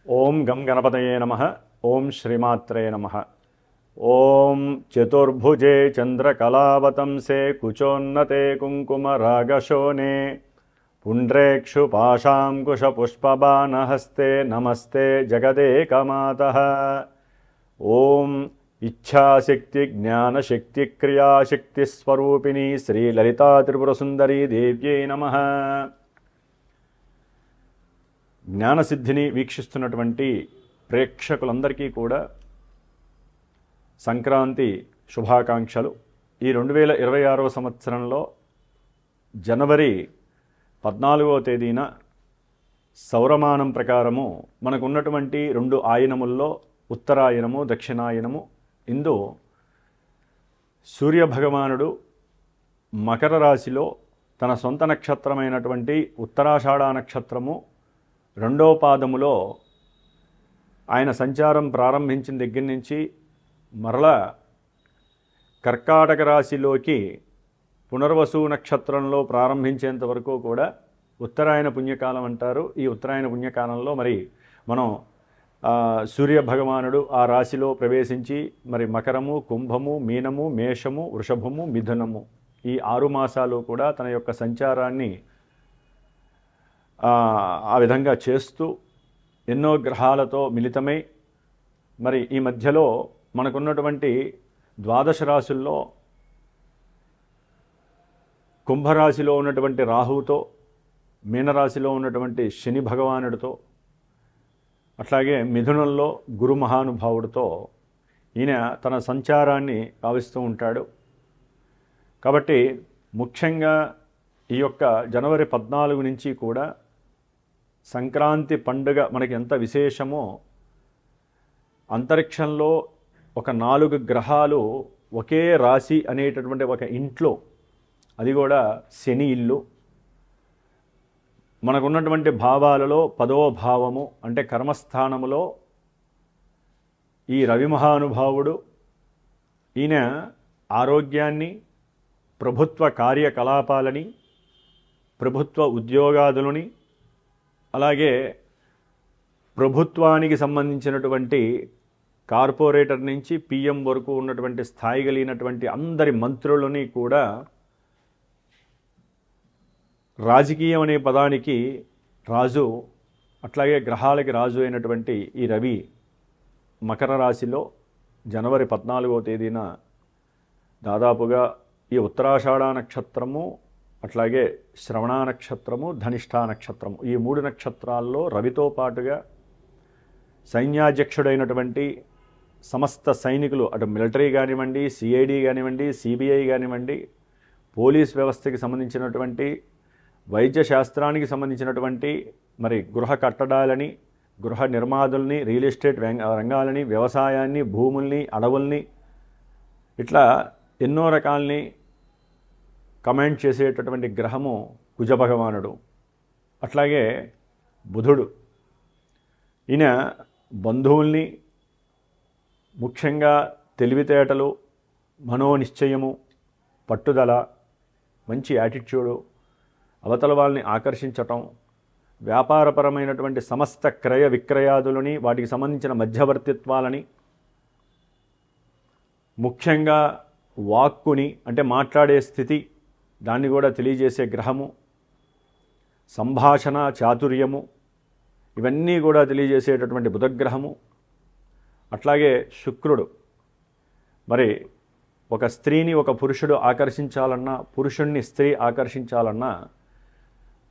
ఓం గం గణపతయే నమః. ఓం శ్రీమాత్రే నమః. ఓం చతుర్భుజే చంద్రకళావతంసే కుచోన్నతే కుంకుమరాగశోనే పుండ్రేక్షు పాశాంకుశపుష్పబాణహస్తే నమస్తే జగదేకమాతః. ఓం ఇచ్ఛాశక్తి జ్ఞానశక్తి క్రియాశక్తిస్వరూపిణి శ్రీలలితా త్రిపురసుందరీ దేవ్యై నమః. జ్ఞానసిద్ధిని వీక్షిస్తున్నటువంటి ప్రేక్షకులందరికీ కూడా సంక్రాంతి శుభాకాంక్షలు. ఈ 2026వ సంవత్సరంలో జనవరి 14వ తేదీన సౌరమానం ప్రకారము మనకున్నటువంటి 2 ఆయనముల్లో ఉత్తరాయణము దక్షిణాయనము ఇందు సూర్యభగవానుడు మకర రాశిలో తన సొంత నక్షత్రమైనటువంటి ఉత్తరాషాఢ నక్షత్రము 2వ పాదములో ఆయన సంచారం ప్రారంభించిన దగ్గర నుంచి మరలా కర్కాటక రాశిలోకి పునర్వసు నక్షత్రంలో ప్రారంభించేంత వరకు కూడా ఉత్తరాయణ పుణ్యకాలం అంటారు. ఈ ఉత్తరాయణ పుణ్యకాలంలో మరి మనం సూర్య భగవానుడు ఆ రాశిలో ప్రవేశించి మరి మకరము, కుంభము, మీనము, మేషము, వృషభము, మిథునము ఈ 6 మాసాలు కూడా తన యొక్క సంచారాన్ని ఆ విధంగా చేస్తూ ఎన్నో గ్రహాలతో మిళితమై మరి ఈ మధ్యలో మనకున్నటువంటి 12 రాశుల్లో కుంభరాశిలో ఉన్నటువంటి రాహువుతో, మీనరాశిలో ఉన్నటువంటి శని భగవానుడితో, అట్లాగే మిథునంలో గురు మహానుభావుడితో ఈయన తన సంచారాన్ని కావిస్తూ ఉంటాడు. కాబట్టి ముఖ్యంగా ఈ యొక్క జనవరి 14 నుంచి కూడా సంక్రాంతి పండుగ మనకి ఎంత విశేషమో, అంతరిక్షంలో ఒక 4 గ్రహాలు ఒకే రాశి అనేటటువంటి ఒక ఇంట్లో, అది కూడా శని ఇల్లు, మనకున్నటువంటి భావాలలో 10వ భావము అంటే కర్మస్థానములో ఈ రవి మహానుభావుడు ఈయన ఆరోగ్యాన్ని, ప్రభుత్వ కార్యకలాపాలని, ప్రభుత్వ ఉద్యోగాదులని, అలాగే ప్రభుత్వానికి సంబంధించినటువంటి కార్పొరేటర్ నుంచి పిఎం వరకు ఉన్నటువంటి స్థాయి కలిగినటువంటి అందరి మంత్రులని కూడా రాజకీయం అనే పదానికి రాజు, అట్లాగే గ్రహాలకి రాజు అయినటువంటి ఈ రవి మకర రాశిలో జనవరి 14వ తేదీన దాదాపుగా ఈ ఉత్తరాషాఢ నక్షత్రము, అట్లాగే శ్రవణ నక్షత్రము, ధనిష్ఠా నక్షత్రము ఈ 3 నక్షత్రాల్లో రవితో పాటుగా సైన్యాధ్యక్షుడైనటువంటి సమస్త సైనికులు, అటు మిలిటరీ కానివ్వండి, సిఐడి కానివ్వండి, సిబిఐ కానివ్వండి, పోలీస్ వ్యవస్థకి సంబంధించినటువంటి, వైద్య శాస్త్రానికి సంబంధించినటువంటి, మరి గృహ కట్టడాలని, గృహ నిర్మాదుల్ని, రియల్ ఎస్టేట్ రంగాలని, వ్యవసాయాన్ని, భూముల్ని, అడవుల్ని, ఇట్లా ఎన్నో రకాలని కమాండ్ చేసేటటువంటి గ్రహము కుజభగవానుడు. అట్లాగే బుధుడు ఈయన బంధువుల్ని, ముఖ్యంగా తెలివితేటలు, మనోనిశ్చయము, పట్టుదల, మంచి యాటిట్యూడు, అవతల వాళ్ళని ఆకర్షించటం, వ్యాపారపరమైనటువంటి సమస్త క్రయ విక్రయాదులని, వాటికి సంబంధించిన మధ్యవర్తిత్వాలని, ముఖ్యంగా వాక్కుని అంటే మాట్లాడే స్థితి దాన్ని కూడా తెలియజేసే గ్రహము, సంభాషణ చాతుర్యము ఇవన్నీ కూడా తెలియజేసేటటువంటి బుధగ్రహము. అట్లాగే శుక్రుడు, మరి ఒక స్త్రీని ఒక పురుషుడు ఆకర్షించాలన్నా, పురుషుణ్ణి స్త్రీ ఆకర్షించాలన్నా,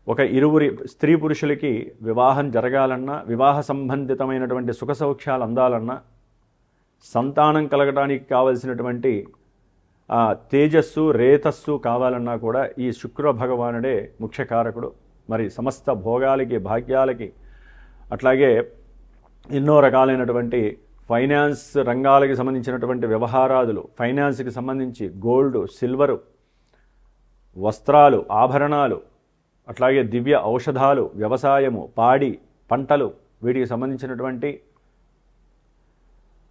ఒక ఇరువురి స్త్రీ పురుషులకి వివాహం జరగాలన్నా, వివాహ సంబంధితమైనటువంటి సుఖ సౌఖ్యాలు అందాలన్నా, సంతానం కలగడానికి కావలసినటువంటి తేజస్సు రేతస్సు కావాలన్నా కూడా ఈ శుక్ర భగవానుడే ముఖ్య కారకుడు. మరి సమస్త భోగాలకి, భాగ్యాలకి, అట్లాగే ఎన్నో రకాలైనటువంటి ఫైనాన్స్ రంగాలకి సంబంధించినటువంటి వ్యవహారాదులు, ఫైనాన్స్కి సంబంధించి గోల్డ్, సిల్వరు, వస్త్రాలు, ఆభరణాలు, అట్లాగే దివ్య ఔషధాలు, వ్యవసాయము, పాడి పంటలు వీటికి సంబంధించినటువంటి,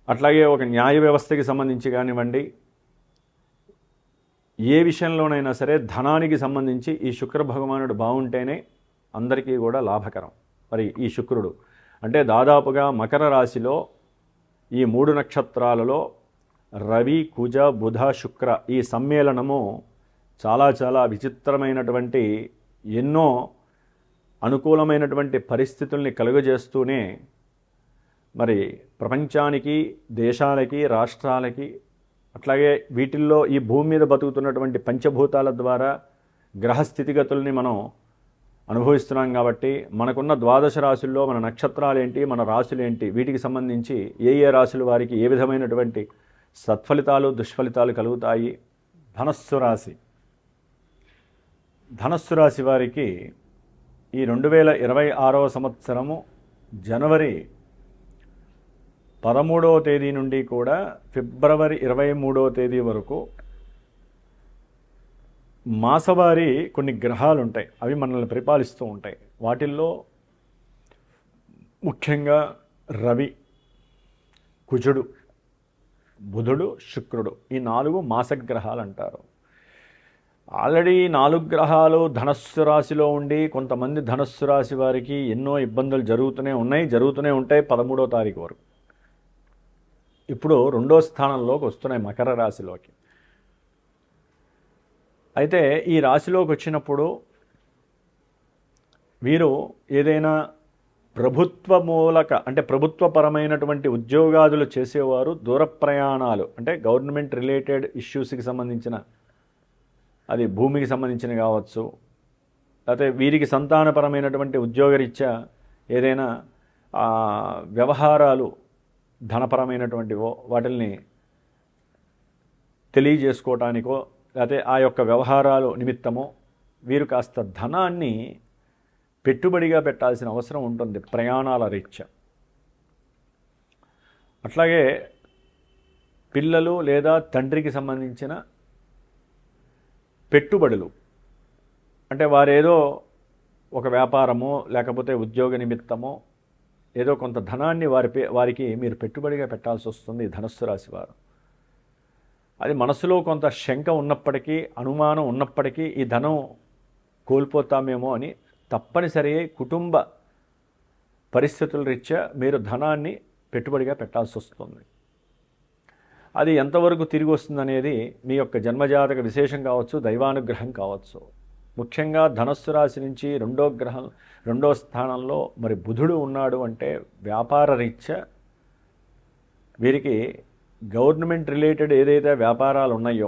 అట్లాగే ఒక న్యాయ వ్యవస్థకి సంబంధించి కానివ్వండి, ఏ విషయంలోనైనా సరే ధనానికి సంబంధించి ఈ శుక్ర భగవానుడు బాగుంటేనే అందరికీ కూడా లాభకరం. మరి ఈ శుక్రుడు అంటే దాదాపుగా మకర రాశిలో ఈ 3 నక్షత్రాలలో రవి, కుజ, బుధ, శుక్ర ఈ సమ్మేళనము చాలా చాలా విచిత్రమైనటువంటి ఎన్నో అనుకూలమైనటువంటి పరిస్థితుల్ని కలుగజేస్తూనే మరి ప్రపంచానికి, దేశాలకి, రాష్ట్రాలకి, అట్లాగే వీటిల్లో ఈ భూమి మీద బతుకుతున్నటువంటి పంచభూతాల ద్వారా గ్రహ స్థితిగతుల్ని మనం అనుభవిస్తున్నాం. కాబట్టి మనకున్న ద్వాదశ రాశుల్లో మన నక్షత్రాలేంటి, మన రాశులేంటి, వీటికి సంబంధించి ఏ ఏ రాశుల వారికి ఏ విధమైనటువంటి సత్ఫలితాలు, దుష్ఫలితాలు కలుగుతాయి. ధనస్సు రాశి. ధనస్సు రాశి వారికి ఈ 2026వ సంవత్సరము జనవరి 13వ తేదీ నుండి కూడా ఫిబ్రవరి 23వ తేదీ వరకు మాసవారి కొన్ని గ్రహాలు ఉంటాయి. అవి మనల్ని పరిపాలిస్తూ ఉంటాయి. వాటిల్లో ముఖ్యంగా రవి, కుజుడు, బుధుడు, శుక్రుడు ఈ 4 మాసగ్రహాలు అంటారు. ఆల్రెడీ 4 గ్రహాలు ధనస్సు రాశిలో ఉండి కొంతమంది ధనస్సు రాశి వారికి ఎన్నో ఇబ్బందులు జరుగుతూనే ఉంటాయి 13వ తారీఖు వరకు. ఇప్పుడు 2వ స్థానంలోకి వస్తున్నాయి మకర రాశిలోకి. అయితే ఈ రాశిలోకి వచ్చినప్పుడు వీరు ఏదైనా ప్రభుత్వ మూలక అంటే ప్రభుత్వపరమైనటువంటి ఉద్యోగాదులు చేసేవారు దూర ప్రయాణాలు అంటే గవర్నమెంట్ రిలేటెడ్ ఇష్యూస్కి సంబంధించిన, అది భూమికి సంబంధించిన కావచ్చు, లేకపోతే వీరికి సంతానపరమైనటువంటి ఉద్యోగరీత్యా ఏదైనా వ్యవహారాలు ధనపరమైనటువంటివో వాటిల్ని తెలియజేసుకోవటానికో లేకపోతే ఆ యొక్క వ్యవహారాలు నిమిత్తమో వీరు కాస్త ధనాన్ని పెట్టుబడిగా పెట్టాల్సిన అవసరం ఉంటుంది ప్రయాణాల రీత్యా. అట్లాగే పిల్లలు లేదా తండ్రికి సంబంధించిన పెట్టుబడులు అంటే వారేదో ఒక వ్యాపారమో లేకపోతే ఉద్యోగ నిమిత్తమో ఏదో కొంత ధనాన్ని వారికి మీరు పెట్టుబడిగా పెట్టాల్సి వస్తుంది ధనస్సు రాశి వారు. అది మనసులో కొంత శంక ఉన్నప్పటికీ, అనుమానం ఉన్నప్పటికీ ఈ ధనం కోల్పోతామేమో అని తప్పనిసరి కుటుంబ పరిస్థితుల రీత్యా మీరు ధనాన్ని పెట్టుబడిగా పెట్టాల్సి వస్తుంది. అది ఎంతవరకు తిరిగి వస్తుందనేది మీ యొక్క జన్మజాతక విశేషం కావచ్చు, దైవానుగ్రహం కావచ్చు. ముఖ్యంగా ధనస్సు రాశి నుంచి 2వ స్థానంలో మరి బుధుడు ఉన్నాడు అంటే వ్యాపార రీత్యా వీరికి గవర్నమెంట్ రిలేటెడ్ ఏదైతే వ్యాపారాలు ఉన్నాయో,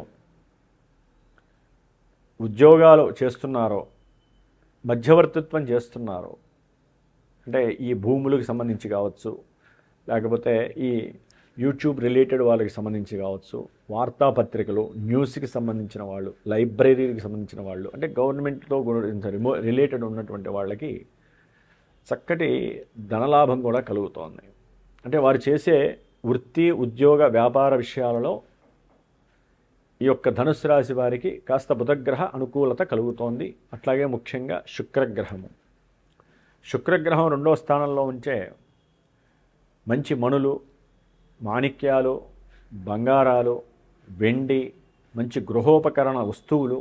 ఉద్యోగాలు చేస్తున్నారో, మధ్యవర్తిత్వం చేస్తున్నారో, అంటే ఈ భూములకు సంబంధించి కావచ్చు, లేకపోతే ఈ యూట్యూబ్ రిలేటెడ్ వాళ్ళకి సంబంధించి కావచ్చు, వార్తాపత్రికలు, న్యూస్కి సంబంధించిన వాళ్ళు, లైబ్రరీకి సంబంధించిన వాళ్ళు, అంటే గవర్నమెంట్తో రిలేటెడ్ ఉన్నటువంటి వాళ్ళకి చక్కటి ధనలాభం కూడా కలుగుతోంది. అంటే వారు చేసే వృత్తి, ఉద్యోగ, వ్యాపార విషయాలలో ఈ యొక్క ధనుస్సు రాశి వారికి కాస్త బుధగ్రహ అనుకూలత కలుగుతోంది. అట్లాగే ముఖ్యంగా శుక్రగ్రహం 2వ స్థానంలో ఉంచే మంచి మణులు, మాణిక్యాలు, బంగారాలు, వెండి, మంచి గృహోపకరణ వస్తువులు,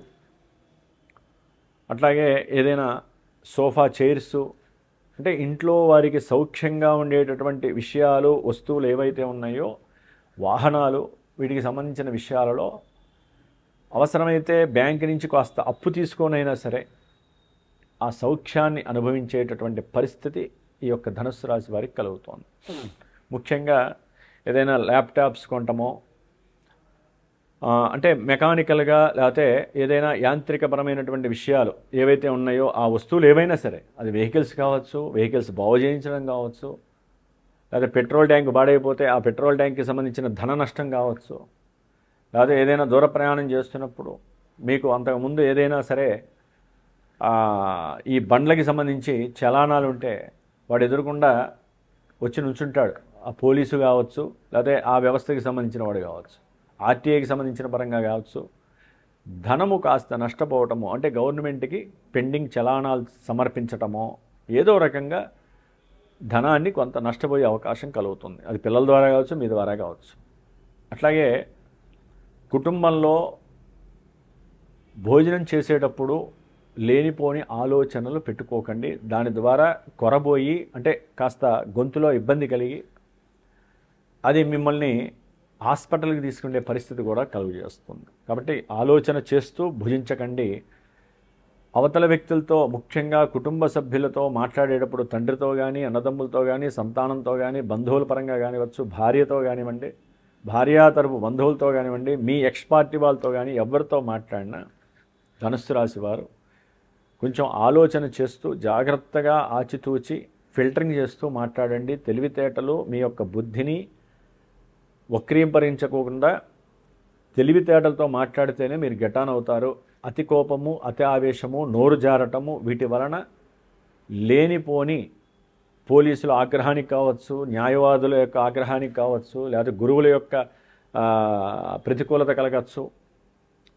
అట్లాగే ఏదైనా సోఫా చైర్సు, అంటే ఇంట్లో వారికి సౌఖ్యంగా ఉండేటటువంటి విషయాలు, వస్తువులు ఏవైతే ఉన్నాయో, వాహనాలు, వీటికి సంబంధించిన విషయాలలో అవసరమైతే బ్యాంకు నుంచి కాస్త అప్పు తీసుకొనైనా సరే ఆ సౌఖ్యాన్ని అనుభవించేటటువంటి పరిస్థితి ఈ యొక్క ధనుస్సు రాశి వారికి కలుగుతోంది. ముఖ్యంగా ఏదైనా ల్యాప్టాప్స్ కొంటమో, అంటే మెకానికల్గా లేకపోతే ఏదైనా యాంత్రికపరమైనటువంటి విషయాలు ఏవైతే ఉన్నాయో ఆ వస్తువులు ఏవైనా సరే, అది వెహికల్స్ కావచ్చు, వెహికల్స్ బాగు చేయించడం కావచ్చు, లేకపోతే పెట్రోల్ ట్యాంక్ బాడైపోతే ఆ పెట్రోల్ ట్యాంక్కి సంబంధించిన ధన నష్టం కావచ్చు, లేకపోతే ఏదైనా దూర ప్రయాణం చేస్తున్నప్పుడు మీకు అంతకుముందు ఏదైనా సరే ఈ బండ్లకి సంబంధించి చలానాలు ఉంటే వాడు ఎదురకుండా వచ్చి నుంచుంటాడు, ఆ పోలీసు కావచ్చు, లేకపోతే ఆ వ్యవస్థకి సంబంధించిన వాడు కావచ్చు, ఆర్టీఐకి సంబంధించిన పరంగా కావచ్చు, ధనము కాస్త నష్టపోవటము, అంటే గవర్నమెంట్కి పెండింగ్ చలానాలు సమర్పించటమో, ఏదో రకంగా ధనాన్ని కొంత నష్టపోయే అవకాశం కలుగుతుంది. అది పిల్లల ద్వారా కావచ్చు, మీ ద్వారా కావచ్చు. అట్లాగే కుటుంబంలో భోజనం చేసేటప్పుడు లేనిపోని ఆలోచనలు పెట్టుకోకండి. దాని ద్వారా కొరబోయి అంటే కాస్త గొంతులో ఇబ్బంది కలిగి అది మిమ్మల్ని హాస్పిటల్కి తీసుకునే పరిస్థితి కూడా కలుగజేస్తుంది. కాబట్టి ఆలోచన చేస్తూ భుజించకండి. అవతల వ్యక్తులతో, ముఖ్యంగా కుటుంబ సభ్యులతో మాట్లాడేటప్పుడు తండ్రితో కానీ, అన్నదమ్ములతో కానీ, సంతానంతో కానీ, బంధువుల పరంగా కానివచ్చు, భార్యతో కానివ్వండి, భార్యా తరపు బంధువులతో కానివ్వండి, మీ ఎక్స్ పార్టీ వాళ్ళతో కానీ ఎవరితో మాట్లాడినా ధనుస్సు రాశి వారు కొంచెం ఆలోచన చేస్తూ జాగ్రత్తగా ఆచితూచి ఫిల్టరింగ్ చేస్తూ మాట్లాడండి. తెలివితేటలు మీ యొక్క బుద్ధిని వక్రీంపరించకుండా తెలివితేటలతో మాట్లాడితేనే మీరు గెటాన్ అవుతారు. అతి కోపము, అతి ఆవేశము, నోరు జారటము వీటి వలన లేనిపోని పోలీసుల ఆగ్రహానికి కావచ్చు, న్యాయవాదుల యొక్క ఆగ్రహానికి కావచ్చు, లేదా గురువుల యొక్క ప్రతికూలత కలగచ్చు,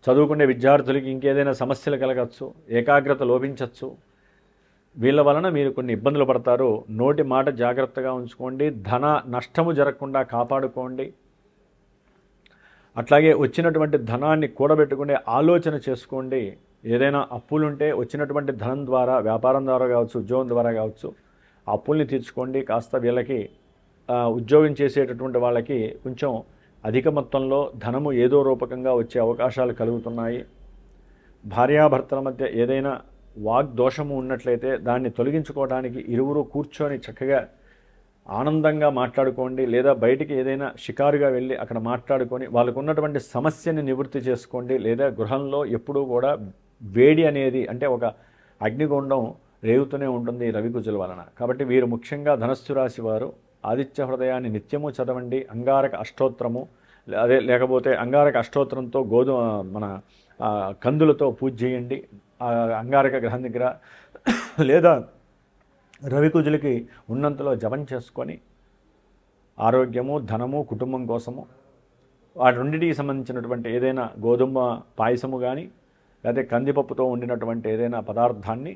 చదువుకునే విద్యార్థులకి ఇంకేదైనా సమస్యలు కలగచ్చు, ఏకాగ్రత లోపించవచ్చు. వీళ్ళ వలన మీరు కొన్ని ఇబ్బందులు పడతారు. నోటి మాట జాగ్రత్తగా ఉంచుకోండి. ధన నష్టము జరగకుండా కాపాడుకోండి. అట్లాగే వచ్చినటువంటి ధనాన్ని కూడబెట్టుకునే ఆలోచన చేసుకోండి. ఏదైనా అప్పులుంటే వచ్చినటువంటి ధనం ద్వారా, వ్యాపారం ద్వారా కావచ్చు, ఉద్యోగం ద్వారా కావచ్చు, అప్పుల్ని తీర్చుకోండి. కాస్త వీళ్ళకి ఉద్యోగం చేసేటటువంటి వాళ్ళకి కొంచెం అధిక మొత్తంలో ధనము ఏదో రూపకంగా వచ్చే అవకాశాలు కలుగుతున్నాయి. భార్యాభర్తల మధ్య ఏదైనా వాగ్దోషము ఉన్నట్లయితే దాన్ని తొలగించుకోవడానికి ఇరువురు కూర్చొని చక్కగా ఆనందంగా మాట్లాడుకోండి. లేదా బయటికి ఏదైనా షికారుగా వెళ్ళి అక్కడ మాట్లాడుకొని వాళ్ళకు ఉన్నటువంటి సమస్యని నివృత్తి చేసుకోండి. లేదా గృహంలో ఎప్పుడూ కూడా వేడి అనేది అంటే ఒక అగ్నిగుండం రేగుతూనే ఉంటుంది రవికుజుల వలన. కాబట్టి వీరు ముఖ్యంగా ధనస్సు రాశి వారు ఆదిత్య హృదయాన్ని నిత్యము చదవండి. అంగారక అష్టోత్తరము అదే లేకపోతే అంగారక అష్టోత్తరంతో మన కందులతో పూజ చేయండి అంగారక గ్రహం దగ్గర. లేదా రవికుజులకి ఉన్నంతలో జపం చేసుకొని ఆరోగ్యము, ధనము, కుటుంబం కోసము వాటి రెండింటికి సంబంధించినటువంటి ఏదైనా గోధుమ పాయసము కానీ లేదా కందిపప్పుతో వండినటువంటి ఏదైనా పదార్థాన్ని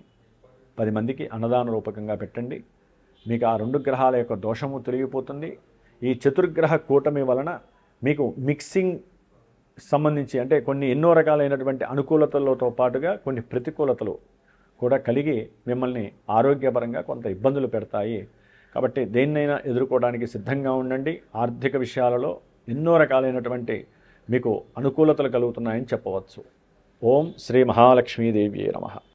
10 మందికి అన్నదాన రూపకంగా పెట్టండి. మీకు ఆ 2 గ్రహాల యొక్క దోషము తొలగిపోతుంది. ఈ చతుర్గ్రహ కూటమి వలన మీకు మిక్సింగ్ సంబంధించి అంటే కొన్ని ఎన్నో రకాలైనటువంటి అనుకూలతలతో పాటుగా కొన్ని ప్రతికూలతలు కూడా కలిగి మిమ్మల్ని ఆరోగ్యపరంగా కొంత ఇబ్బందులు పెడతాయి. కాబట్టి దేన్నైనా ఎదుర్కోవడానికి సిద్ధంగా ఉండండి. ఆర్థిక విషయాలలో ఎన్నో రకాలైనటువంటి మీకు అనుకూలతలు కలుగుతున్నాయని చెప్పవచ్చు. ఓం శ్రీ మహాలక్ష్మీదేవి నమః.